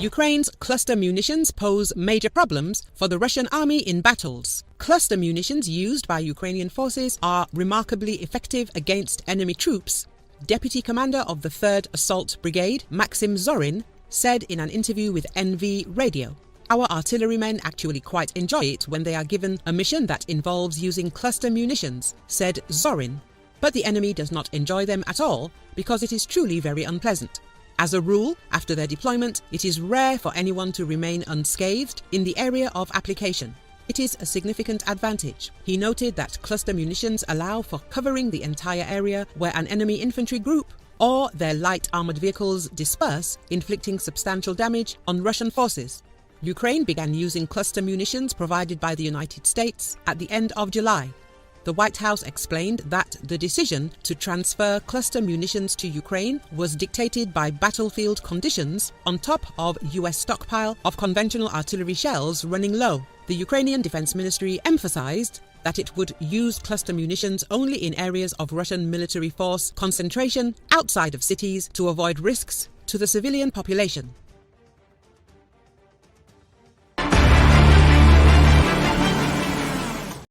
Ukraine's cluster munitions pose major problems for the Russian army in battles. Cluster munitions used by Ukrainian forces are remarkably effective against enemy troops, Deputy Commander of the 3rd Assault Brigade, Maxim Zorin, said in an interview with NV Radio. Our artillerymen actually quite enjoy it when they are given a mission that involves using cluster munitions, said Zorin. But the enemy does not enjoy them at all because it is truly very unpleasant. As a rule, after their deployment, it is rare for anyone to remain unscathed in the area of application. It is a significant advantage. He noted that cluster munitions allow for covering the entire area where an enemy infantry group or their light armored vehicles disperse, inflicting substantial damage on Russian forces. Ukraine began using cluster munitions provided by the United States at the end of July. The White House explained that the decision to transfer cluster munitions to Ukraine was dictated by battlefield conditions on top of US stockpile of conventional artillery shells running low. The Ukrainian Defense Ministry emphasized that it would use cluster munitions only in areas of Russian military force concentration outside of cities to avoid risks to the civilian population.